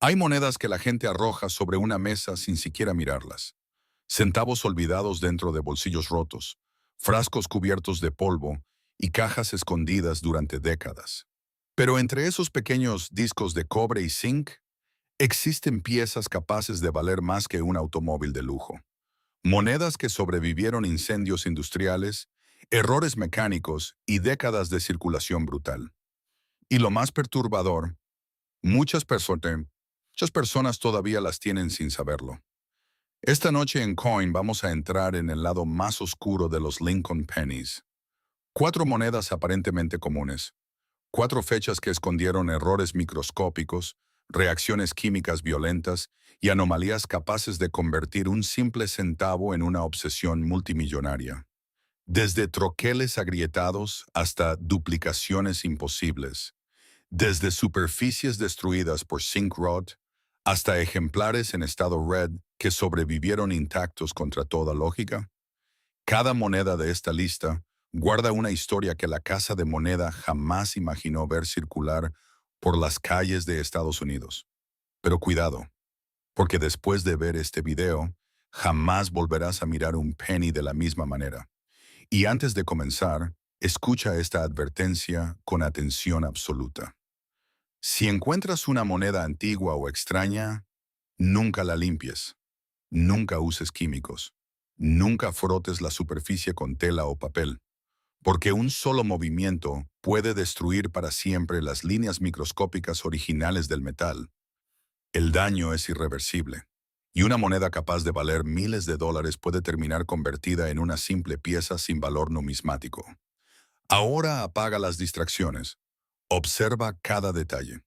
Hay monedas que la gente arroja sobre una mesa sin siquiera mirarlas. Centavos olvidados dentro de bolsillos rotos, frascos cubiertos de polvo y cajas escondidas durante décadas. Pero entre esos pequeños discos de cobre y zinc, existen piezas capaces de valer más que un automóvil de lujo. Monedas que sobrevivieron incendios industriales, errores mecánicos y décadas de circulación brutal. Y lo más perturbador, muchas personas todavía las tienen sin saberlo. Esta noche en Coin vamos a entrar en el lado más oscuro de los Lincoln Pennies. Cuatro monedas aparentemente comunes. Cuatro fechas que escondieron errores microscópicos, reacciones químicas violentas y anomalías capaces de convertir un simple centavo en una obsesión multimillonaria. Desde troqueles agrietados hasta duplicaciones imposibles. Desde superficies destruidas por zinc rot hasta ejemplares en estado red que sobrevivieron intactos contra toda lógica. Cada moneda de esta lista guarda una historia que la casa de moneda jamás imaginó ver circular por las calles de Estados Unidos. Pero cuidado, porque después de ver este video, jamás volverás a mirar un penny de la misma manera. Y antes de comenzar, escucha esta advertencia con atención absoluta. Si encuentras una moneda antigua o extraña, nunca la limpies, nunca uses químicos, nunca frotes la superficie con tela o papel, porque un solo movimiento puede destruir para siempre las líneas microscópicas originales del metal. El daño es irreversible, y una moneda capaz de valer miles de dólares puede terminar convertida en una simple pieza sin valor numismático. Ahora apaga las distracciones. Observa cada detalle,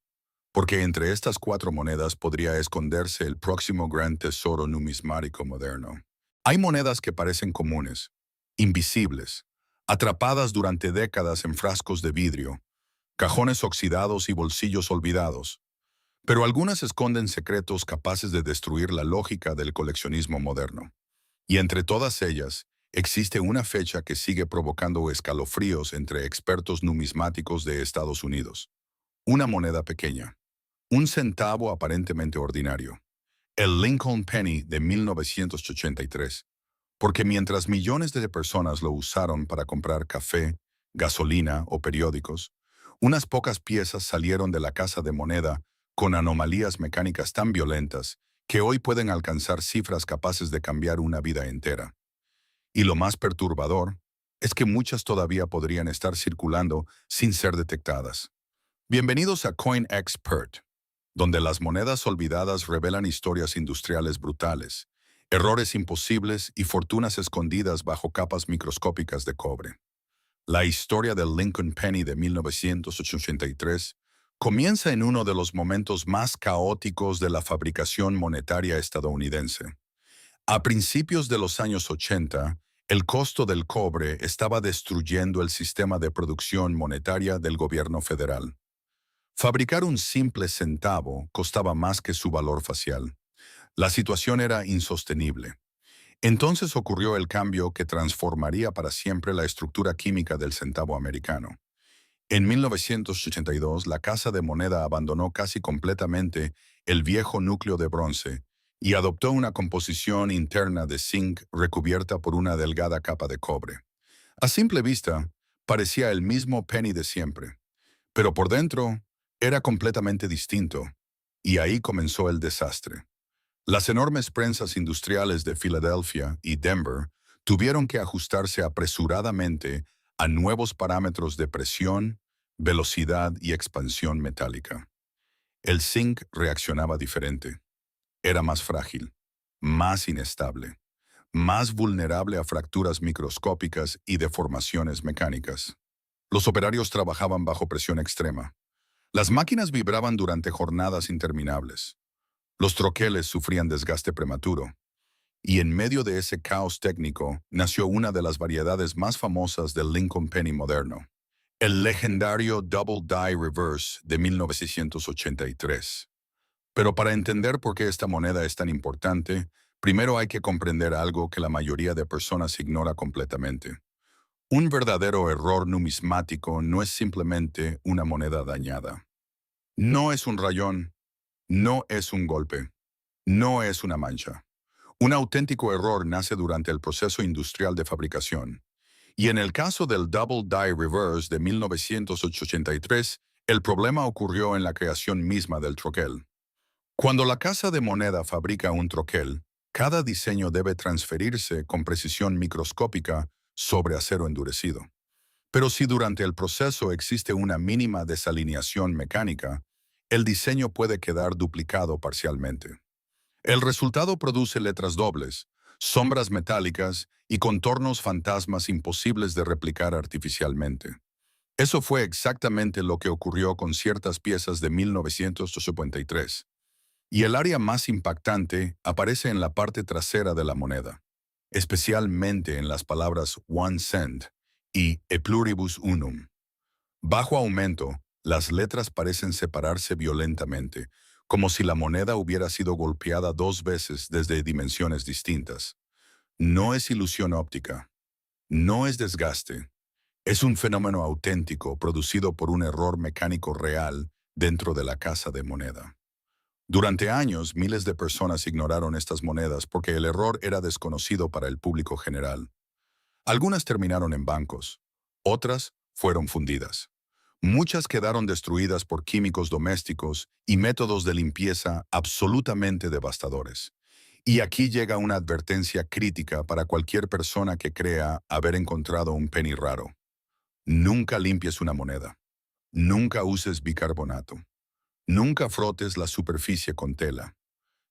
porque entre estas cuatro monedas podría esconderse el próximo gran tesoro numismático moderno. Hay monedas que parecen comunes, invisibles, atrapadas durante décadas en frascos de vidrio, cajones oxidados y bolsillos olvidados, pero algunas esconden secretos capaces de destruir la lógica del coleccionismo moderno. Y entre todas ellas, existe una fecha que sigue provocando escalofríos entre expertos numismáticos de Estados Unidos. Una moneda pequeña. Un centavo aparentemente ordinario. El Lincoln Penny de 1983. Porque mientras millones de personas lo usaron para comprar café, gasolina o periódicos, unas pocas piezas salieron de la casa de moneda con anomalías mecánicas tan violentas que hoy pueden alcanzar cifras capaces de cambiar una vida entera. Y lo más perturbador es que muchas todavía podrían estar circulando sin ser detectadas. Bienvenidos a Coin Expert, donde las monedas olvidadas revelan historias industriales brutales, errores imposibles y fortunas escondidas bajo capas microscópicas de cobre. La historia del Lincoln Penny de 1983 comienza en uno de los momentos más caóticos de la fabricación monetaria estadounidense. A principios de los años 80, el costo del cobre estaba destruyendo el sistema de producción monetaria del gobierno federal. Fabricar un simple centavo costaba más que su valor facial. La situación era insostenible. Entonces ocurrió el cambio que transformaría para siempre la estructura química del centavo americano. En 1982, la Casa de Moneda abandonó casi completamente el viejo núcleo de bronce y adoptó una composición interna de zinc recubierta por una delgada capa de cobre. A simple vista, parecía el mismo penny de siempre, pero por dentro era completamente distinto, y ahí comenzó el desastre. Las enormes prensas industriales de Filadelfia y Denver tuvieron que ajustarse apresuradamente a nuevos parámetros de presión, velocidad y expansión metálica. El zinc reaccionaba diferente. Era más frágil, más inestable, más vulnerable a fracturas microscópicas y deformaciones mecánicas. Los operarios trabajaban bajo presión extrema. Las máquinas vibraban durante jornadas interminables. Los troqueles sufrían desgaste prematuro. Y en medio de ese caos técnico nació una de las variedades más famosas del Lincoln Penny moderno, el legendario Double Die Reverse de 1983. Pero para entender por qué esta moneda es tan importante, primero hay que comprender algo que la mayoría de personas ignora completamente. Un verdadero error numismático no es simplemente una moneda dañada. No es un rayón, No es un golpe, no es una mancha. Un auténtico error nace durante el proceso industrial de fabricación. Y en el caso del Double Die Reverse de 1983, el problema ocurrió en la creación misma del troquel. Cuando la casa de moneda fabrica un troquel, cada diseño debe transferirse con precisión microscópica sobre acero endurecido. Pero si durante el proceso existe una mínima desalineación mecánica, el diseño puede quedar duplicado parcialmente. El resultado produce letras dobles, sombras metálicas y contornos fantasmas imposibles de replicar artificialmente. Eso fue exactamente lo que ocurrió con ciertas piezas de 1953. Y el área más impactante aparece en la parte trasera de la moneda, especialmente en las palabras one cent y e pluribus unum. Bajo aumento, las letras parecen separarse violentamente, como si la moneda hubiera sido golpeada dos veces desde dimensiones distintas. No es ilusión óptica, no es desgaste, es un fenómeno auténtico producido por un error mecánico real dentro de la casa de moneda. Durante años, miles de personas ignoraron estas monedas porque el error era desconocido para el público general. Algunas terminaron en bancos, otras fueron fundidas. Muchas quedaron destruidas por químicos domésticos y métodos de limpieza absolutamente devastadores. Y aquí llega una advertencia crítica para cualquier persona que crea haber encontrado un penny raro. Nunca limpies una moneda. Nunca uses bicarbonato. Nunca frotes la superficie con tela.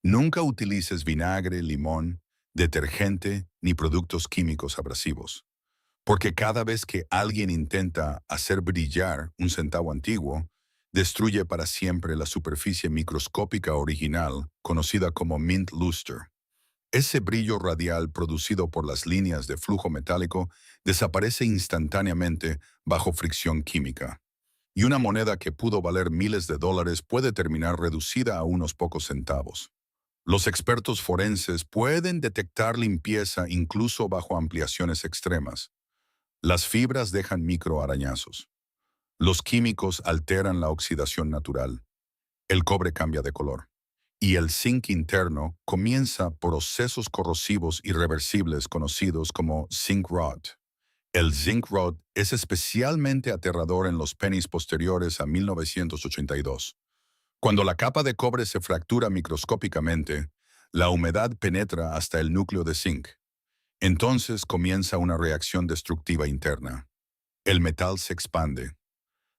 Nunca utilices vinagre, limón, detergente ni productos químicos abrasivos. Porque cada vez que alguien intenta hacer brillar un centavo antiguo, destruye para siempre la superficie microscópica original, conocida como mint luster. Ese brillo radial producido por las líneas de flujo metálico desaparece instantáneamente bajo fricción química. Y una moneda que pudo valer miles de dólares puede terminar reducida a unos pocos centavos. Los expertos forenses pueden detectar limpieza incluso bajo ampliaciones extremas. Las fibras dejan microarañazos. Los químicos alteran la oxidación natural. El cobre cambia de color. Y el zinc interno comienza procesos corrosivos irreversibles conocidos como zinc rot. El zinc rot es especialmente aterrador en los pennies posteriores a 1982. Cuando la capa de cobre se fractura microscópicamente, la humedad penetra hasta el núcleo de zinc. Entonces comienza una reacción destructiva interna. El metal se expande.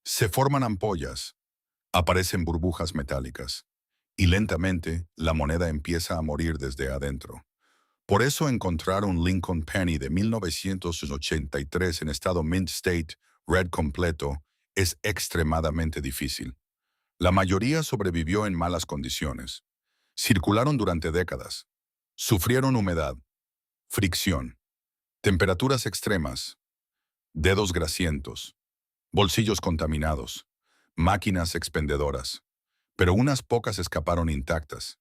Se forman ampollas. Aparecen burbujas metálicas. Y lentamente, la moneda empieza a morir desde adentro. Por eso encontrar un Lincoln Penny de 1983 en estado Mint State, red completo, es extremadamente difícil. La mayoría sobrevivió en malas condiciones. Circularon durante décadas. Sufrieron humedad, fricción, temperaturas extremas, dedos grasientos, bolsillos contaminados, máquinas expendedoras. Pero unas pocas escaparon intactas.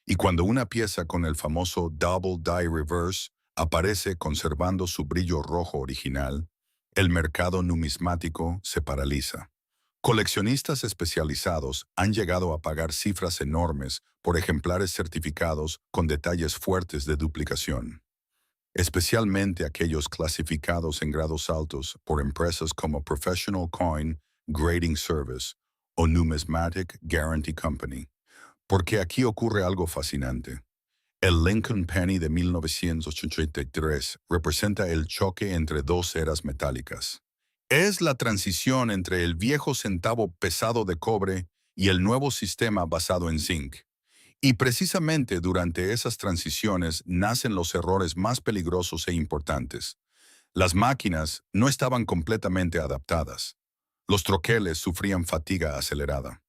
Y cuando una pieza con el famoso Double Die Reverse aparece conservando su brillo rojo original, el mercado numismático se paraliza. Coleccionistas especializados han llegado a pagar cifras enormes por ejemplares certificados con detalles fuertes de duplicación, especialmente aquellos clasificados en grados altos por empresas como Professional Coin Grading Service o Numismatic Guarantee Company. Porque aquí ocurre algo fascinante. El Lincoln Penny de 1983 representa el choque entre dos eras metálicas. Es la transición entre el viejo centavo pesado de cobre y el nuevo sistema basado en zinc. Y precisamente durante esas transiciones nacen los errores más peligrosos e importantes. Las máquinas no estaban completamente adaptadas. Los troqueles sufrían fatiga acelerada.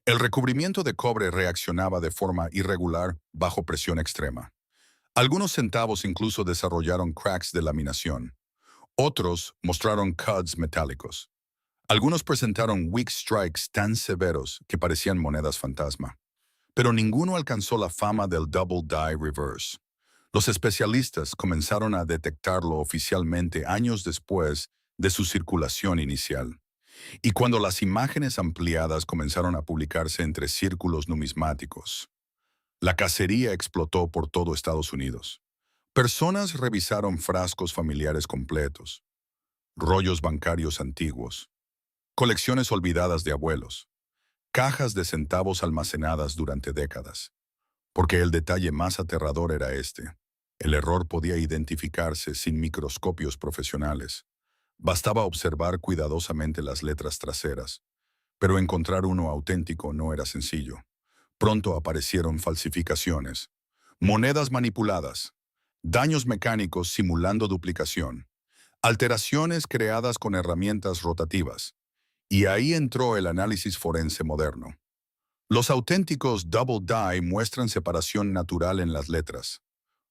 El recubrimiento de cobre reaccionaba de forma irregular bajo presión extrema. Algunos centavos incluso desarrollaron cracks de laminación. Otros mostraron cuts metálicos. Algunos presentaron weak strikes tan severos que parecían monedas fantasma. Pero ninguno alcanzó la fama del Double Die Reverse. Los especialistas comenzaron a detectarlo oficialmente años después de su circulación inicial. Y cuando las imágenes ampliadas comenzaron a publicarse entre círculos numismáticos, la cacería explotó por todo Estados Unidos. Personas revisaron frascos familiares completos, rollos bancarios antiguos, colecciones olvidadas de abuelos, cajas de centavos almacenadas durante décadas. Porque el detalle más aterrador era este. El error podía identificarse sin microscopios profesionales. Bastaba observar cuidadosamente las letras traseras, pero encontrar uno auténtico no era sencillo. Pronto aparecieron falsificaciones, monedas manipuladas, daños mecánicos simulando duplicación, alteraciones creadas con herramientas rotativas. Y ahí entró el análisis forense moderno. Los auténticos double die muestran separación natural en las letras,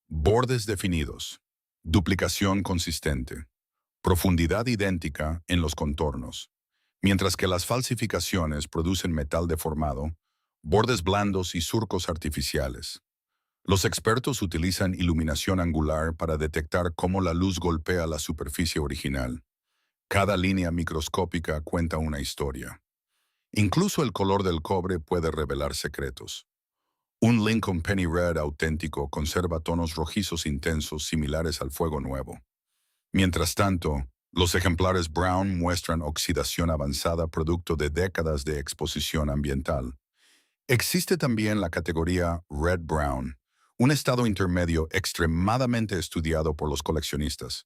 bordes definidos, duplicación consistente, profundidad idéntica en los contornos, mientras que las falsificaciones producen metal deformado, bordes blandos y surcos artificiales. Los expertos utilizan iluminación angular para detectar cómo la luz golpea la superficie original. Cada línea microscópica cuenta una historia. Incluso el color del cobre puede revelar secretos. Un Lincoln Penny Red auténtico conserva tonos rojizos intensos similares al fuego nuevo. Mientras tanto, los ejemplares Brown muestran oxidación avanzada producto de décadas de exposición ambiental. Existe también la categoría Red Brown, un estado intermedio extremadamente estudiado por los coleccionistas.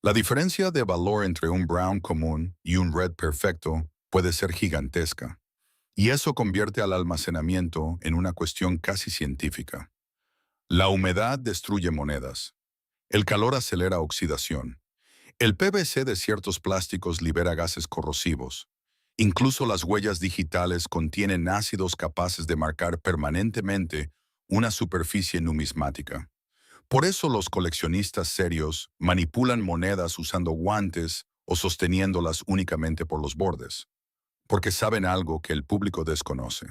La diferencia de valor entre un Brown común y un Red perfecto puede ser gigantesca, y eso convierte al almacenamiento en una cuestión casi científica. La humedad destruye monedas. El calor acelera oxidación. El PVC de ciertos plásticos libera gases corrosivos. Incluso las huellas digitales contienen ácidos capaces de marcar permanentemente una superficie numismática. Por eso los coleccionistas serios manipulan monedas usando guantes o sosteniéndolas únicamente por los bordes, porque saben algo que el público desconoce.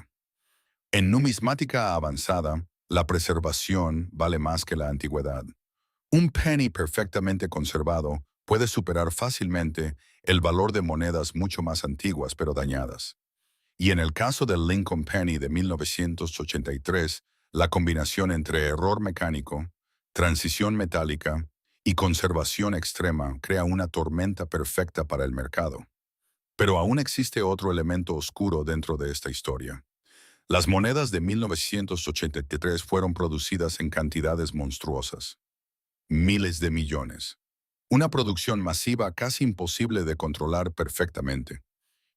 En numismática avanzada, la preservación vale más que la antigüedad. Un penny perfectamente conservado puede superar fácilmente el valor de monedas mucho más antiguas pero dañadas. Y en el caso del Lincoln Penny de 1983, la combinación entre error mecánico, transición metálica y conservación extrema crea una tormenta perfecta para el mercado. Pero aún existe otro elemento oscuro dentro de esta historia. Las monedas de 1983 fueron producidas en cantidades monstruosas. Miles de millones. Una producción masiva casi imposible de controlar perfectamente.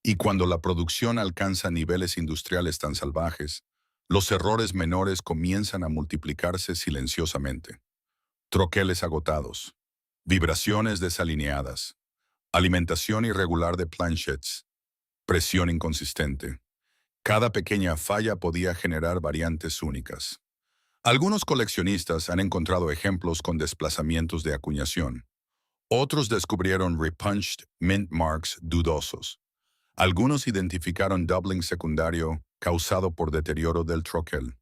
Y cuando la producción alcanza niveles industriales tan salvajes, los errores menores comienzan a multiplicarse silenciosamente. Troqueles agotados, vibraciones desalineadas, alimentación irregular de planchets, presión inconsistente. Cada pequeña falla podía generar variantes únicas. Algunos coleccionistas han encontrado ejemplos con desplazamientos de acuñación. Otros descubrieron repunched mint marks dudosos. Algunos identificaron doubling secundario causado por deterioro del troquel.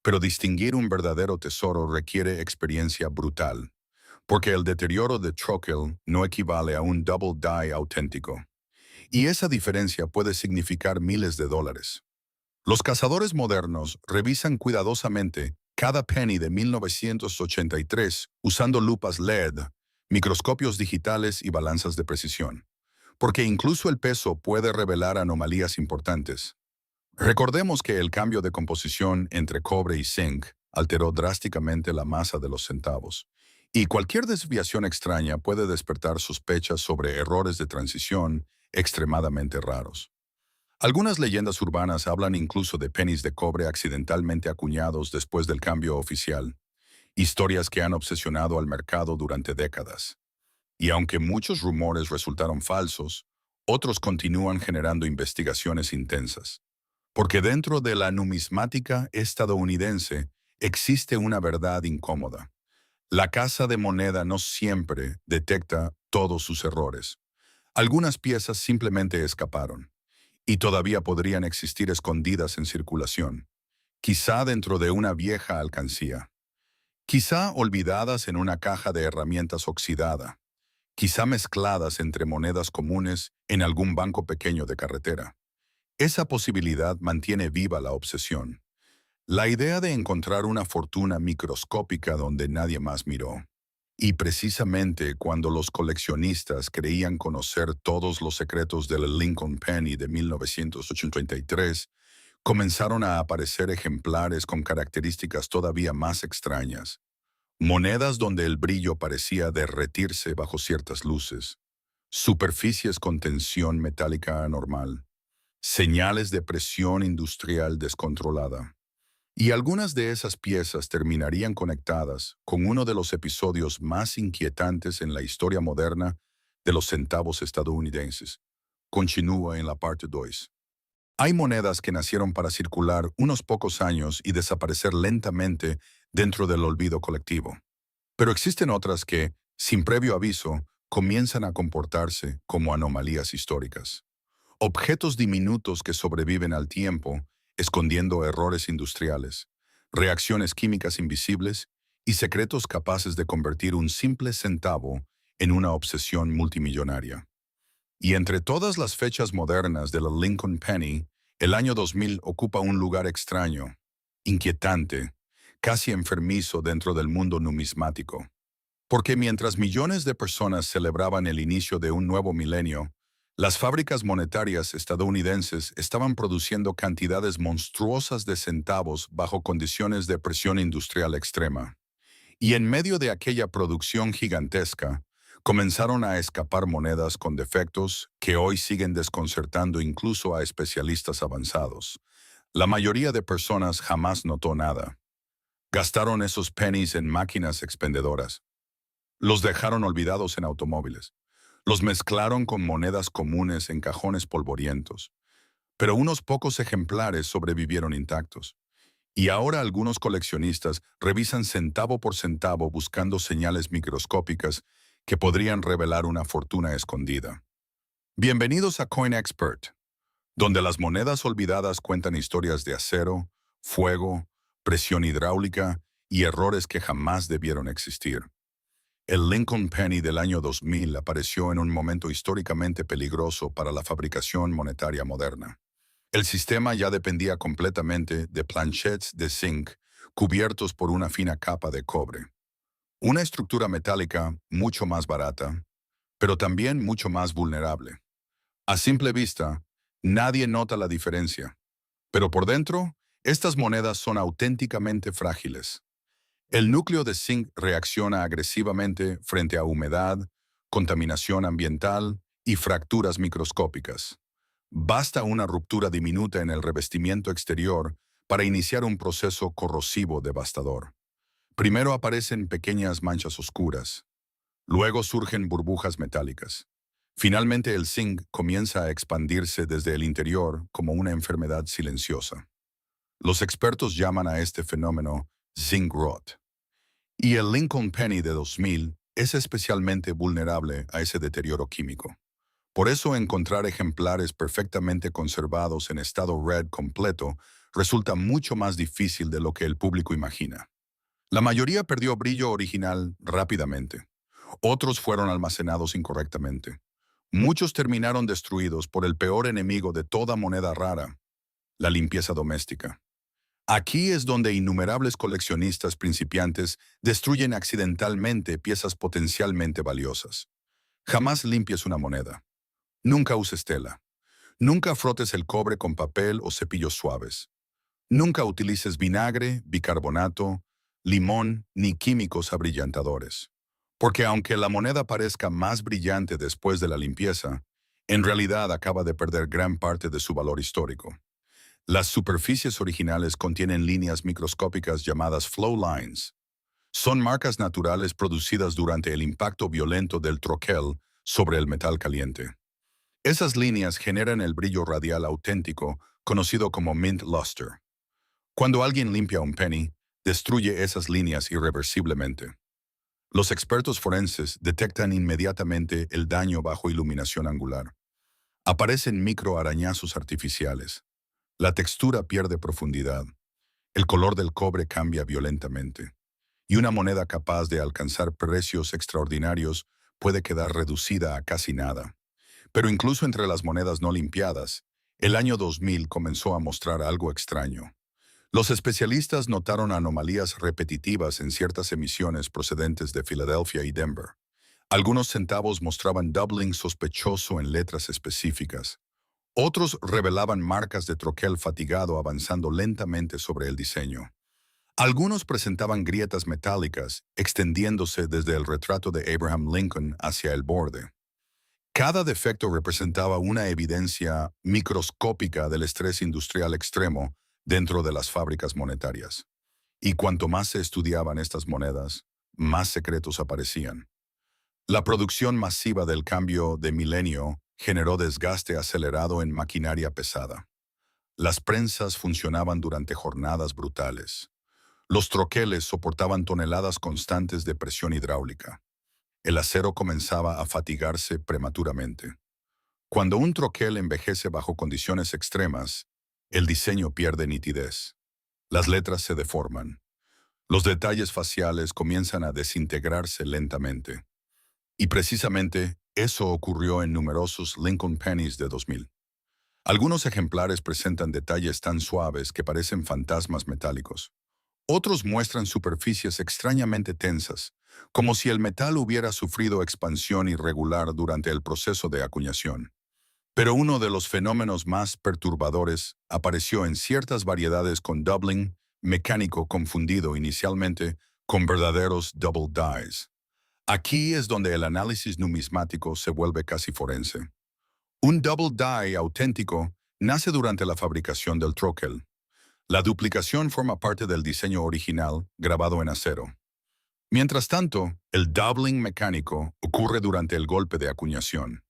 Pero distinguir un verdadero tesoro requiere experiencia brutal, porque el deterioro de troquel no equivale a un double die auténtico. Y esa diferencia puede significar miles de dólares. Los cazadores modernos revisan cuidadosamente cada penny de 1983 usando lupas LED, microscopios digitales y balanzas de precisión, porque incluso el peso puede revelar anomalías importantes. Recordemos que el cambio de composición entre cobre y zinc alteró drásticamente la masa de los centavos, y cualquier desviación extraña puede despertar sospechas sobre errores de transición extremadamente raros. Algunas leyendas urbanas hablan incluso de pennies de cobre accidentalmente acuñados después del cambio oficial, historias que han obsesionado al mercado durante décadas. Y aunque muchos rumores resultaron falsos, otros continúan generando investigaciones intensas. Porque dentro de la numismática estadounidense existe una verdad incómoda. La casa de moneda no siempre detecta todos sus errores. Algunas piezas simplemente escaparon y todavía podrían existir escondidas en circulación, quizá dentro de una vieja alcancía, quizá olvidadas en una caja de herramientas oxidada, quizá mezcladas entre monedas comunes en algún banco pequeño de carretera. Esa posibilidad mantiene viva la obsesión. La idea de encontrar una fortuna microscópica donde nadie más miró. Y precisamente cuando los coleccionistas creían conocer todos los secretos del Lincoln Penny de 1983, comenzaron a aparecer ejemplares con características todavía más extrañas. Monedas donde el brillo parecía derretirse bajo ciertas luces. Superficies con tensión metálica anormal. Señales de presión industrial descontrolada. Y algunas de esas piezas terminarían conectadas con uno de los episodios más inquietantes en la historia moderna de los centavos estadounidenses. Continúa en la parte 2. Hay monedas que nacieron para circular unos pocos años y desaparecer lentamente dentro del olvido colectivo. Pero existen otras que, sin previo aviso, comienzan a comportarse como anomalías históricas. Objetos diminutos que sobreviven al tiempo, escondiendo errores industriales, reacciones químicas invisibles y secretos capaces de convertir un simple centavo en una obsesión multimillonaria. Y entre todas las fechas modernas de la Lincoln Penny, el año 2000 ocupa un lugar extraño, inquietante, casi enfermizo dentro del mundo numismático. Porque mientras millones de personas celebraban el inicio de un nuevo milenio, las fábricas monetarias estadounidenses estaban produciendo cantidades monstruosas de centavos bajo condiciones de presión industrial extrema. Y en medio de aquella producción gigantesca, comenzaron a escapar monedas con defectos que hoy siguen desconcertando incluso a especialistas avanzados. La mayoría de personas jamás notó nada. Gastaron esos pennies en máquinas expendedoras. Los dejaron olvidados en automóviles. Los mezclaron con monedas comunes en cajones polvorientos. Pero unos pocos ejemplares sobrevivieron intactos. Y ahora algunos coleccionistas revisan centavo por centavo buscando señales microscópicas que podrían revelar una fortuna escondida. Bienvenidos a Coin Expert, donde las monedas olvidadas cuentan historias de acero, fuego, presión hidráulica y errores que jamás debieron existir. El Lincoln Penny del año 2000 apareció en un momento históricamente peligroso para la fabricación monetaria moderna. El sistema ya dependía completamente de planchets de zinc cubiertos por una fina capa de cobre. Una estructura metálica mucho más barata, pero también mucho más vulnerable. A simple vista, nadie nota la diferencia, pero por dentro, estas monedas son auténticamente frágiles. El núcleo de zinc reacciona agresivamente frente a humedad, contaminación ambiental y fracturas microscópicas. Basta una ruptura diminuta en el revestimiento exterior para iniciar un proceso corrosivo devastador. Primero aparecen pequeñas manchas oscuras, luego surgen burbujas metálicas. Finalmente el zinc comienza a expandirse desde el interior como una enfermedad silenciosa. Los expertos llaman a este fenómeno zinc rot. Y el Lincoln Penny de 2000 es especialmente vulnerable a ese deterioro químico. Por eso encontrar ejemplares perfectamente conservados en estado red completo resulta mucho más difícil de lo que el público imagina. La mayoría perdió brillo original rápidamente. Otros fueron almacenados incorrectamente. Muchos terminaron destruidos por el peor enemigo de toda moneda rara, la limpieza doméstica. Aquí es donde innumerables coleccionistas principiantes destruyen accidentalmente piezas potencialmente valiosas. Jamás limpies una moneda. Nunca uses tela. Nunca frotes el cobre con papel o cepillos suaves. Nunca utilices vinagre, bicarbonato, limón ni químicos abrillantadores. Porque aunque la moneda parezca más brillante después de la limpieza, en realidad acaba de perder gran parte de su valor histórico. Las superficies originales contienen líneas microscópicas llamadas flow lines. Son marcas naturales producidas durante el impacto violento del troquel sobre el metal caliente. Esas líneas generan el brillo radial auténtico, conocido como mint luster. Cuando alguien limpia un penny, destruye esas líneas irreversiblemente. Los expertos forenses detectan inmediatamente el daño bajo iluminación angular. Aparecen microarañazos artificiales. La textura pierde profundidad. El color del cobre cambia violentamente. Y una moneda capaz de alcanzar precios extraordinarios puede quedar reducida a casi nada. Pero incluso entre las monedas no limpiadas, el año 2000 comenzó a mostrar algo extraño. Los especialistas notaron anomalías repetitivas en ciertas emisiones procedentes de Filadelfia y Denver. Algunos centavos mostraban doubling sospechoso en letras específicas. Otros revelaban marcas de troquel fatigado avanzando lentamente sobre el diseño. Algunos presentaban grietas metálicas, extendiéndose desde el retrato de Abraham Lincoln hacia el borde. Cada defecto representaba una evidencia microscópica del estrés industrial extremo dentro de las fábricas monetarias. Y cuanto más se estudiaban estas monedas, más secretos aparecían. La producción masiva del cambio de milenio generó desgaste acelerado en maquinaria pesada. Las prensas funcionaban durante jornadas brutales. Los troqueles soportaban toneladas constantes de presión hidráulica. El acero comenzaba a fatigarse prematuramente. Cuando un troquel envejece bajo condiciones extremas, el diseño pierde nitidez. Las letras se deforman. Los detalles faciales comienzan a desintegrarse lentamente. Y precisamente eso ocurrió en numerosos Lincoln Pennies de 2000. Algunos ejemplares presentan detalles tan suaves que parecen fantasmas metálicos. Otros muestran superficies extrañamente tensas, como si el metal hubiera sufrido expansión irregular durante el proceso de acuñación. Pero uno de los fenómenos más perturbadores apareció en ciertas variedades con doubling mecánico confundido inicialmente con verdaderos double dies. Aquí es donde el análisis numismático se vuelve casi forense. Un double die auténtico nace durante la fabricación del troquel. La duplicación forma parte del diseño original, grabado en acero. Mientras tanto, el doubling mecánico ocurre durante el golpe de acuñación.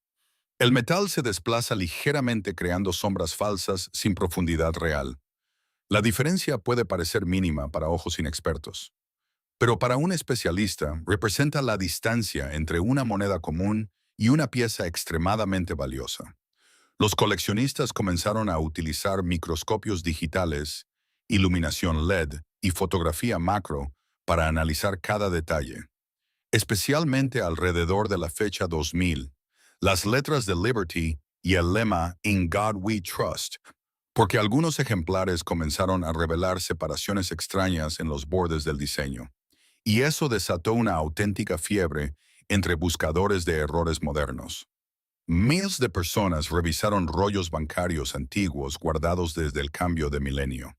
El metal se desplaza ligeramente creando sombras falsas sin profundidad real. La diferencia puede parecer mínima para ojos inexpertos, pero para un especialista representa la distancia entre una moneda común y una pieza extremadamente valiosa. Los coleccionistas comenzaron a utilizar microscopios digitales, iluminación LED y fotografía macro para analizar cada detalle. Especialmente alrededor de la fecha 2000, las letras de Liberty y el lema In God We Trust, porque algunos ejemplares comenzaron a revelar separaciones extrañas en los bordes del diseño. Y eso desató una auténtica fiebre entre buscadores de errores modernos. Miles de personas revisaron rollos bancarios antiguos guardados desde el cambio de milenio.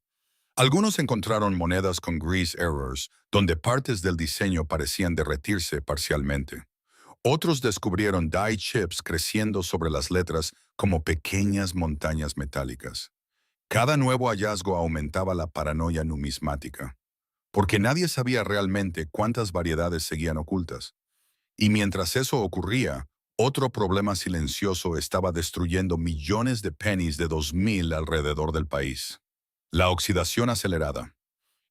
Algunos encontraron monedas con grease errors, donde partes del diseño parecían derretirse parcialmente. Otros descubrieron die chips creciendo sobre las letras como pequeñas montañas metálicas. Cada nuevo hallazgo aumentaba la paranoia numismática, porque nadie sabía realmente cuántas variedades seguían ocultas. Y mientras eso ocurría, otro problema silencioso estaba destruyendo millones de pennies de 2000 alrededor del país. La oxidación acelerada.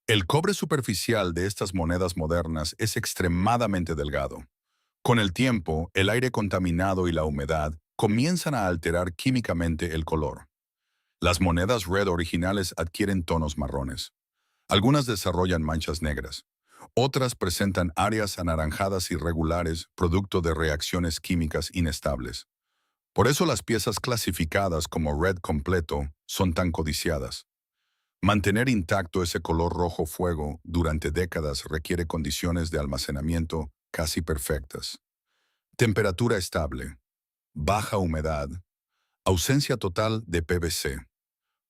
El cobre superficial de estas monedas modernas es extremadamente delgado. Con el tiempo, el aire contaminado y la humedad comienzan a alterar químicamente el color. Las monedas red originales adquieren tonos marrones. Algunas desarrollan manchas negras. Otras presentan áreas anaranjadas irregulares producto de reacciones químicas inestables. Por eso las piezas clasificadas como red completo son tan codiciadas. Mantener intacto ese color rojo fuego durante décadas requiere condiciones de almacenamiento casi perfectas. Temperatura estable, baja humedad, ausencia total de PVC,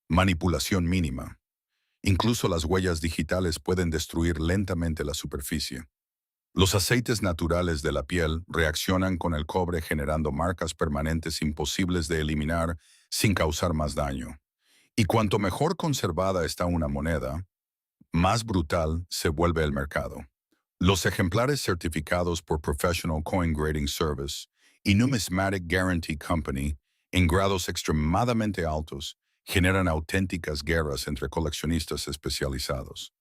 manipulación mínima. Incluso las huellas digitales pueden destruir lentamente la superficie. Los aceites naturales de la piel reaccionan con el cobre generando marcas permanentes imposibles de eliminar sin causar más daño. Y cuanto mejor conservada está una moneda, más brutal se vuelve el mercado. Los ejemplares certificados por Professional Coin Grading Service y Numismatic Guarantee Company en grados extremadamente altos generan auténticas guerras entre coleccionistas especializados.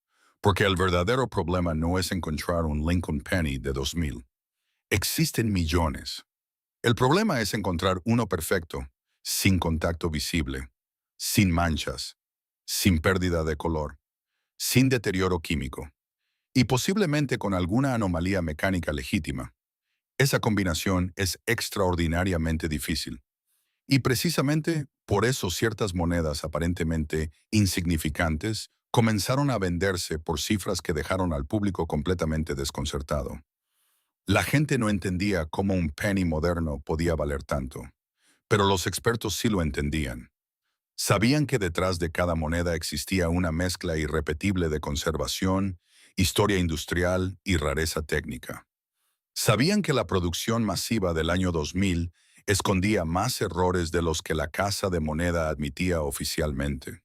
Porque el verdadero problema no es encontrar un Lincoln Penny de 2000. Existen millones. El problema es encontrar uno perfecto, sin contacto visible, sin manchas, sin pérdida de color, sin deterioro químico, y posiblemente con alguna anomalía mecánica legítima. Esa combinación es extraordinariamente difícil. Y precisamente por eso ciertas monedas aparentemente insignificantes comenzaron a venderse por cifras que dejaron al público completamente desconcertado. La gente no entendía cómo un penny moderno podía valer tanto, pero los expertos sí lo entendían. Sabían que detrás de cada moneda existía una mezcla irrepetible de conservación, historia industrial y rareza técnica. Sabían que la producción masiva del año 2000 escondía más errores de los que la casa de moneda admitía oficialmente.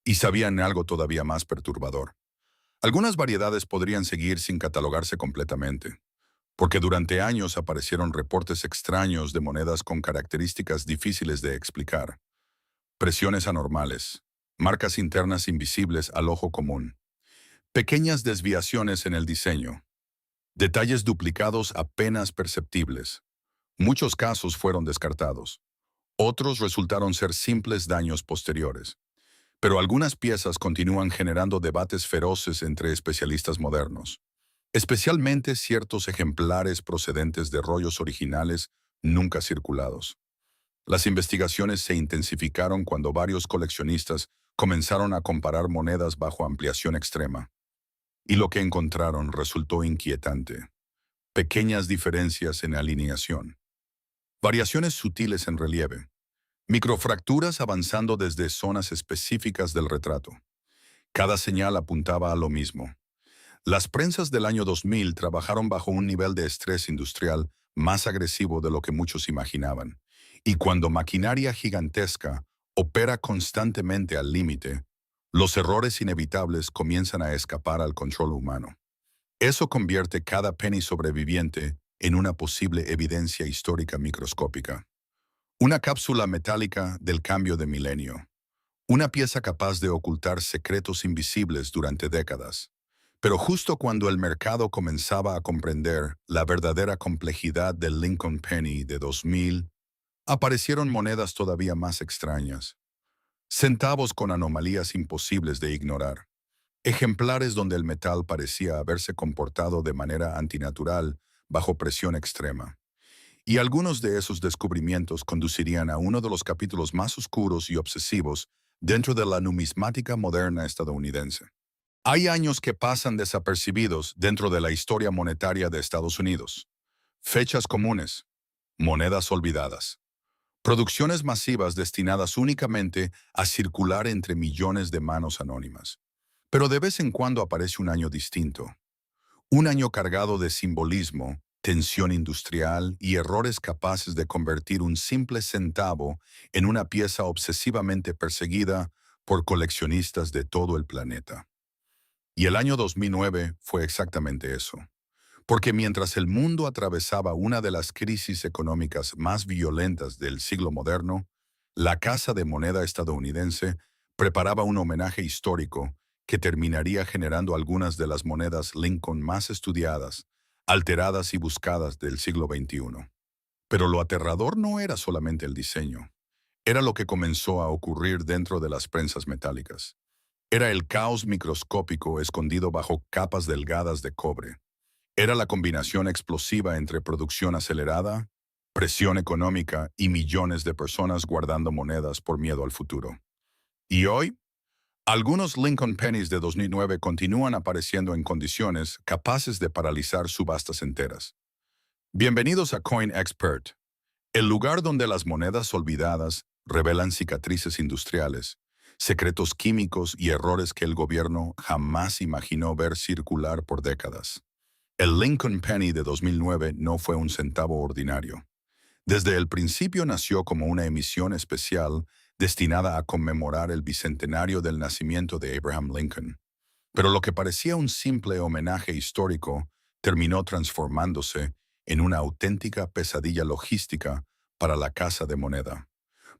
Y sabían algo todavía más perturbador. Algunas variedades podrían seguir sin catalogarse completamente, porque durante años aparecieron reportes extraños de monedas con características difíciles de explicar. Presiones anormales, marcas internas invisibles al ojo común, pequeñas desviaciones en el diseño, detalles duplicados apenas perceptibles. Muchos casos fueron descartados. Otros resultaron ser simples daños posteriores. Pero algunas piezas continúan generando debates feroces entre especialistas modernos, especialmente ciertos ejemplares procedentes de rollos originales nunca circulados. Las investigaciones se intensificaron cuando varios coleccionistas comenzaron a comparar monedas bajo ampliación extrema. Y lo que encontraron resultó inquietante. Pequeñas diferencias en alineación. Variaciones sutiles en relieve. Microfracturas avanzando desde zonas específicas del retrato. Cada señal apuntaba a lo mismo. Las prensas del año 2000 trabajaron bajo un nivel de estrés industrial más agresivo de lo que muchos imaginaban. Y cuando maquinaria gigantesca opera constantemente al límite, los errores inevitables comienzan a escapar al control humano. Eso convierte cada penny sobreviviente en una posible evidencia histórica microscópica. Una cápsula metálica del cambio de milenio. Una pieza capaz de ocultar secretos invisibles durante décadas. Pero justo cuando el mercado comenzaba a comprender la verdadera complejidad del Lincoln Penny de 2000, aparecieron monedas todavía más extrañas. Centavos con anomalías imposibles de ignorar. Ejemplares donde el metal parecía haberse comportado de manera antinatural bajo presión extrema. Y algunos de esos descubrimientos conducirían a uno de los capítulos más oscuros y obsesivos dentro de la numismática moderna estadounidense. Hay años que pasan desapercibidos dentro de la historia monetaria de Estados Unidos. Fechas comunes, monedas olvidadas, producciones masivas destinadas únicamente a circular entre millones de manos anónimas. Pero de vez en cuando aparece un año distinto. Un año cargado de simbolismo, tensión industrial y errores capaces de convertir un simple centavo en una pieza obsesivamente perseguida por coleccionistas de todo el planeta. Y el año 2009 fue exactamente eso. Porque mientras el mundo atravesaba una de las crisis económicas más violentas del siglo moderno, la Casa de Moneda estadounidense preparaba un homenaje histórico que terminaría generando algunas de las monedas Lincoln más estudiadas, alteradas y buscadas del siglo XXI. Pero lo aterrador no era solamente el diseño, era lo que comenzó a ocurrir dentro de las prensas metálicas. Era el caos microscópico escondido bajo capas delgadas de cobre. Era la combinación explosiva entre producción acelerada, presión económica y millones de personas guardando monedas por miedo al futuro. Y hoy, algunos Lincoln Pennies de 2009 continúan apareciendo en condiciones capaces de paralizar subastas enteras. Bienvenidos a Coin Expert, el lugar donde las monedas olvidadas revelan cicatrices industriales, secretos químicos y errores que el gobierno jamás imaginó ver circular por décadas. El Lincoln Penny de 2009 no fue un centavo ordinario. Desde el principio nació como una emisión especial destinada a conmemorar el bicentenario del nacimiento de Abraham Lincoln. Pero lo que parecía un simple homenaje histórico terminó transformándose en una auténtica pesadilla logística para la Casa de Moneda.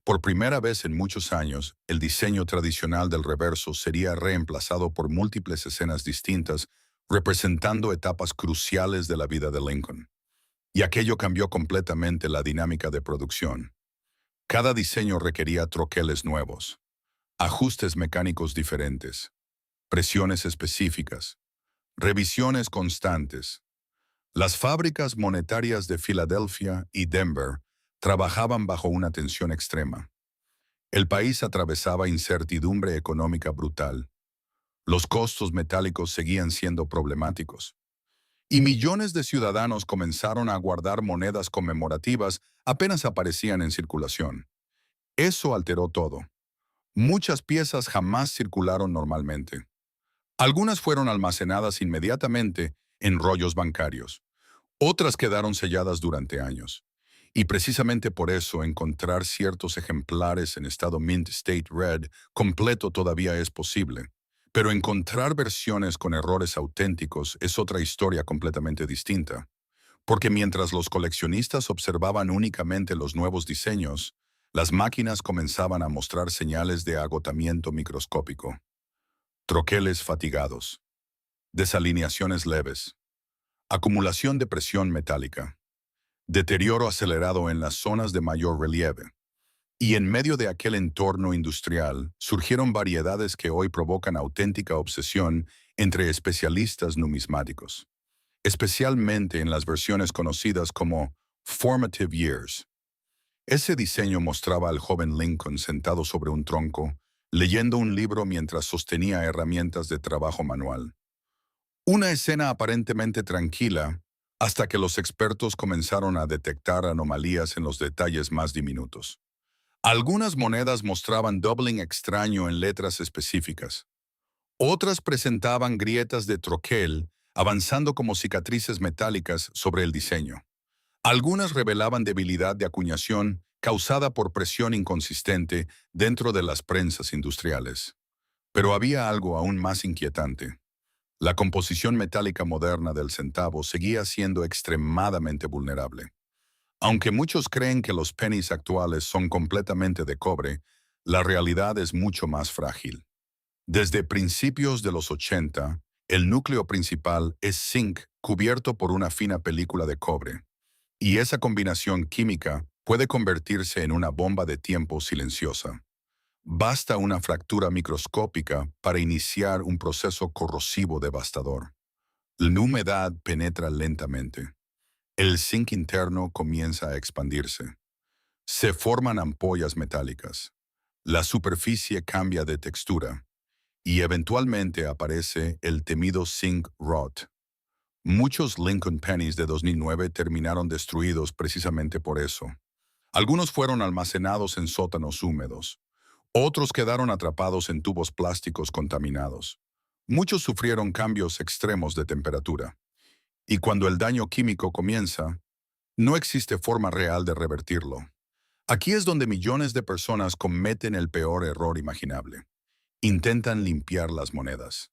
Por primera vez en muchos años, el diseño tradicional del reverso sería reemplazado por múltiples escenas distintas, representando etapas cruciales de la vida de Lincoln. Y aquello cambió completamente la dinámica de producción. Cada diseño requería troqueles nuevos, ajustes mecánicos diferentes, presiones específicas, revisiones constantes. Las fábricas monetarias de Filadelfia y Denver trabajaban bajo una tensión extrema. El país atravesaba incertidumbre económica brutal. Los costos metálicos seguían siendo problemáticos. Y millones de ciudadanos comenzaron a guardar monedas conmemorativas apenas aparecían en circulación. Eso alteró todo. Muchas piezas jamás circularon normalmente. Algunas fueron almacenadas inmediatamente en rollos bancarios. Otras quedaron selladas durante años. Y precisamente por eso encontrar ciertos ejemplares en estado Mint State Red completo todavía es posible. Pero encontrar versiones con errores auténticos es otra historia completamente distinta. Porque mientras los coleccionistas observaban únicamente los nuevos diseños, las máquinas comenzaban a mostrar señales de agotamiento microscópico. Troqueles fatigados, desalineaciones leves, acumulación de presión metálica, deterioro acelerado en las zonas de mayor relieve. Y en medio de aquel entorno industrial surgieron variedades que hoy provocan auténtica obsesión entre especialistas numismáticos, especialmente en las versiones conocidas como Formative Years. Ese diseño mostraba al joven Lincoln sentado sobre un tronco, leyendo un libro mientras sostenía herramientas de trabajo manual. Una escena aparentemente tranquila hasta que los expertos comenzaron a detectar anomalías en los detalles más diminutos. Algunas monedas mostraban doubling extraño en letras específicas. Otras presentaban grietas de troquel, avanzando como cicatrices metálicas sobre el diseño. Algunas revelaban debilidad de acuñación causada por presión inconsistente dentro de las prensas industriales. Pero había algo aún más inquietante. La composición metálica moderna del centavo seguía siendo extremadamente vulnerable. Aunque muchos creen que los pennies actuales son completamente de cobre, la realidad es mucho más frágil. Desde principios de los 80, el núcleo principal es zinc cubierto por una fina película de cobre. Y esa combinación química puede convertirse en una bomba de tiempo silenciosa. Basta una fractura microscópica para iniciar un proceso corrosivo devastador. La humedad penetra lentamente. El zinc interno comienza a expandirse. Se forman ampollas metálicas. La superficie cambia de textura. Y eventualmente aparece el temido zinc rot. Muchos Lincoln Pennies de 2009 terminaron destruidos precisamente por eso. Algunos fueron almacenados en sótanos húmedos. Otros quedaron atrapados en tubos plásticos contaminados. Muchos sufrieron cambios extremos de temperatura. Y cuando el daño químico comienza, no existe forma real de revertirlo. Aquí es donde millones de personas cometen el peor error imaginable. Intentan limpiar las monedas.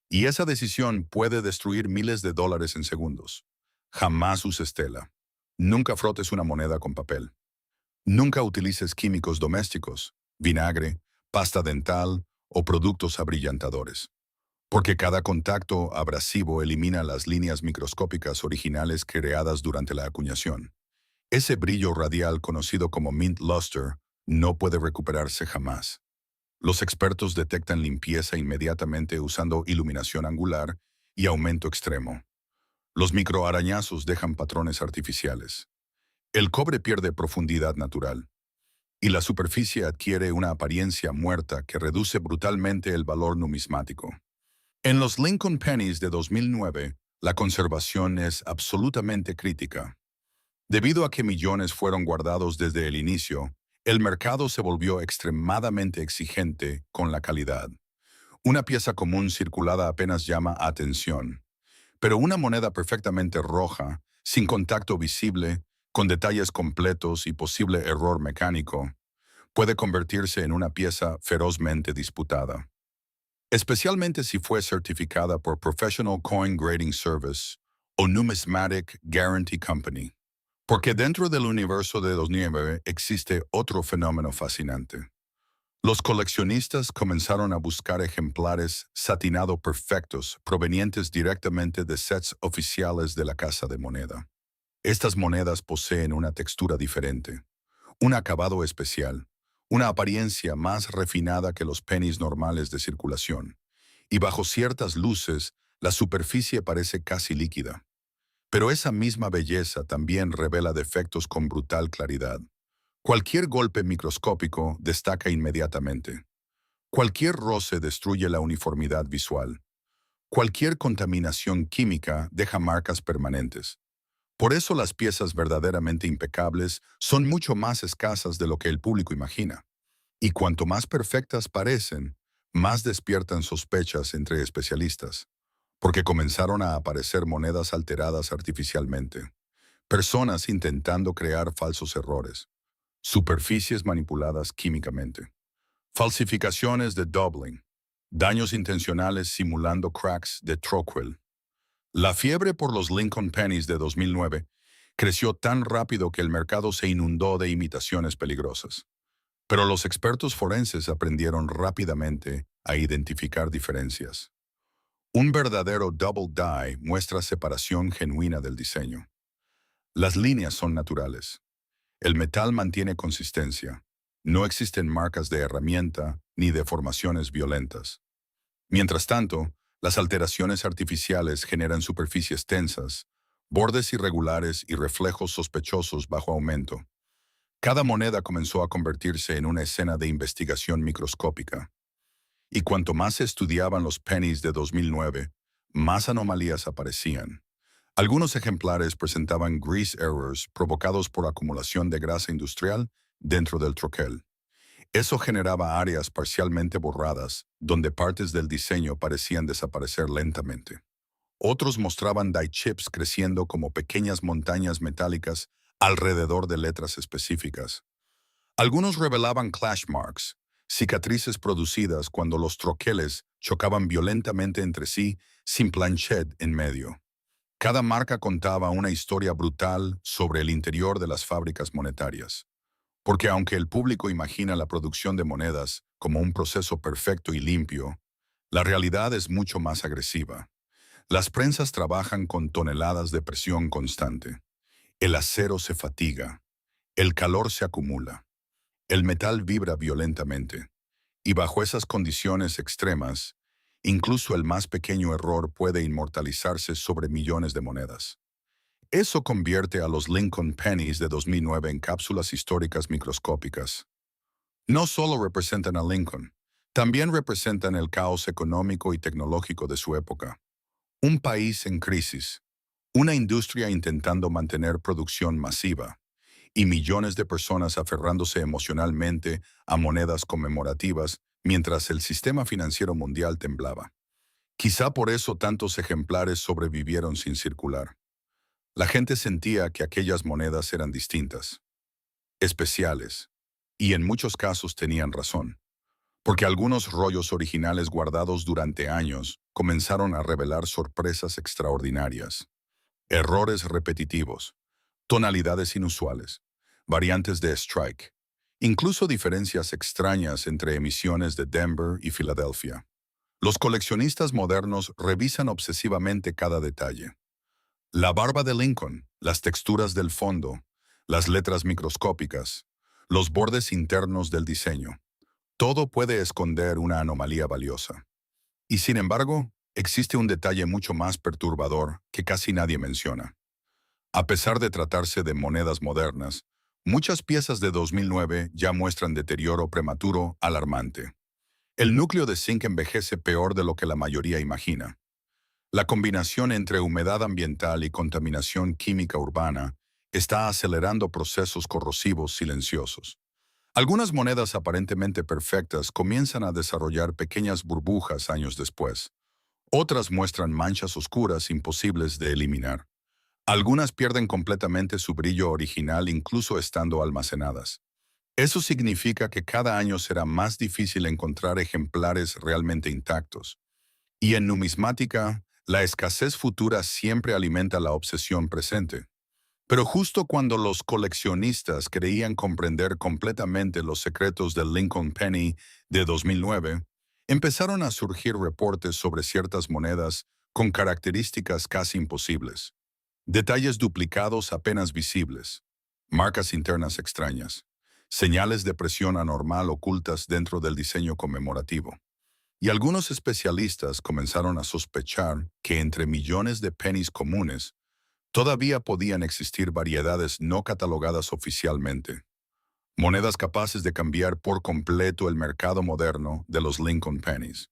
Y esa decisión puede destruir miles de dólares en segundos. Jamás uses tela. Nunca frotes una moneda con papel. Nunca utilices químicos domésticos, vinagre, pasta dental o productos abrillantadores. Porque cada contacto abrasivo elimina las líneas microscópicas originales creadas durante la acuñación. Ese brillo radial conocido como mint luster no puede recuperarse jamás. Los expertos detectan limpieza inmediatamente usando iluminación angular y aumento extremo. Los microarañazos dejan patrones artificiales. El cobre pierde profundidad natural. Y la superficie adquiere una apariencia muerta que reduce brutalmente el valor numismático. En los Lincoln Pennies de 2009, la conservación es absolutamente crítica. Debido a que millones fueron guardados desde el inicio, el mercado se volvió extremadamente exigente con la calidad. Una pieza común circulada apenas llama atención, pero una moneda perfectamente roja, sin contacto visible, con detalles completos y posible error mecánico, puede convertirse en una pieza ferozmente disputada. Especialmente si fue certificada por Professional Coin Grading Service o Numismatic Guarantee Company. Porque dentro del universo de 2009 existe otro fenómeno fascinante. Los coleccionistas comenzaron a buscar ejemplares satinado perfectos provenientes directamente de sets oficiales de la casa de moneda. Estas monedas poseen una textura diferente, un acabado especial, una apariencia más refinada que los pennies normales de circulación, y bajo ciertas luces, la superficie parece casi líquida. Pero esa misma belleza también revela defectos con brutal claridad. Cualquier golpe microscópico destaca inmediatamente. Cualquier roce destruye la uniformidad visual. Cualquier contaminación química deja marcas permanentes. Por eso las piezas verdaderamente impecables son mucho más escasas de lo que el público imagina. Y cuanto más perfectas parecen, más despiertan sospechas entre especialistas, porque comenzaron a aparecer monedas alteradas artificialmente, personas intentando crear falsos errores, superficies manipuladas químicamente, falsificaciones de doubling, daños intencionales simulando cracks de Trockwell. La fiebre por los Lincoln Pennies de 2009 creció tan rápido que el mercado se inundó de imitaciones peligrosas. Pero los expertos forenses aprendieron rápidamente a identificar diferencias. Un verdadero double die muestra separación genuina del diseño. Las líneas son naturales. El metal mantiene consistencia. No existen marcas de herramienta ni deformaciones violentas. Mientras tanto, las alteraciones artificiales generan superficies tensas, bordes irregulares y reflejos sospechosos bajo aumento. Cada moneda comenzó a convertirse en una escena de investigación microscópica. Y cuanto más se estudiaban los pennies de 2009, más anomalías aparecían. Algunos ejemplares presentaban grease errors provocados por acumulación de grasa industrial dentro del troquel. Eso generaba áreas parcialmente borradas, donde partes del diseño parecían desaparecer lentamente. Otros mostraban die chips creciendo como pequeñas montañas metálicas alrededor de letras específicas. Algunos revelaban clash marks, cicatrices producidas cuando los troqueles chocaban violentamente entre sí sin planchet en medio. Cada marca contaba una historia brutal sobre el interior de las fábricas monetarias. Porque aunque el público imagina la producción de monedas como un proceso perfecto y limpio, la realidad es mucho más agresiva. Las prensas trabajan con toneladas de presión constante. El acero se fatiga. El calor se acumula. El metal vibra violentamente. Y bajo esas condiciones extremas, incluso el más pequeño error puede inmortalizarse sobre millones de monedas. Eso convierte a los Lincoln Pennies de 2009 en cápsulas históricas microscópicas. No solo representan a Lincoln, también representan el caos económico y tecnológico de su época. Un país en crisis, una industria intentando mantener producción masiva, y millones de personas aferrándose emocionalmente a monedas conmemorativas mientras el sistema financiero mundial temblaba. Quizá por eso tantos ejemplares sobrevivieron sin circular. La gente sentía que aquellas monedas eran distintas, especiales, y en muchos casos tenían razón, porque algunos rollos originales guardados durante años comenzaron a revelar sorpresas extraordinarias, errores repetitivos, tonalidades inusuales, variantes de strike, incluso diferencias extrañas entre emisiones de Denver y Filadelfia. Los coleccionistas modernos revisan obsesivamente cada detalle. La barba de Lincoln, las texturas del fondo, las letras microscópicas, los bordes internos del diseño. Todo puede esconder una anomalía valiosa. Y sin embargo, existe un detalle mucho más perturbador que casi nadie menciona. A pesar de tratarse de monedas modernas, muchas piezas de 2009 ya muestran deterioro prematuro alarmante. El núcleo de zinc envejece peor de lo que la mayoría imagina. La combinación entre humedad ambiental y contaminación química urbana está acelerando procesos corrosivos silenciosos. Algunas monedas aparentemente perfectas comienzan a desarrollar pequeñas burbujas años después. Otras muestran manchas oscuras imposibles de eliminar. Algunas pierden completamente su brillo original incluso estando almacenadas. Eso significa que cada año será más difícil encontrar ejemplares realmente intactos. Y en numismática, la escasez futura siempre alimenta la obsesión presente. Pero justo cuando los coleccionistas creían comprender completamente los secretos del Lincoln Penny de 2009, empezaron a surgir reportes sobre ciertas monedas con características casi imposibles. Detalles duplicados apenas visibles, marcas internas extrañas, señales de presión anormal ocultas dentro del diseño conmemorativo. Y algunos especialistas comenzaron a sospechar que entre millones de pennies comunes, Todavía podían existir variedades no catalogadas oficialmente, monedas capaces de cambiar por completo el mercado moderno de los Lincoln Pennies.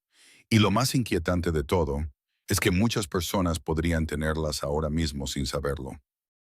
Y lo más inquietante de todo es que muchas personas podrían tenerlas ahora mismo sin saberlo.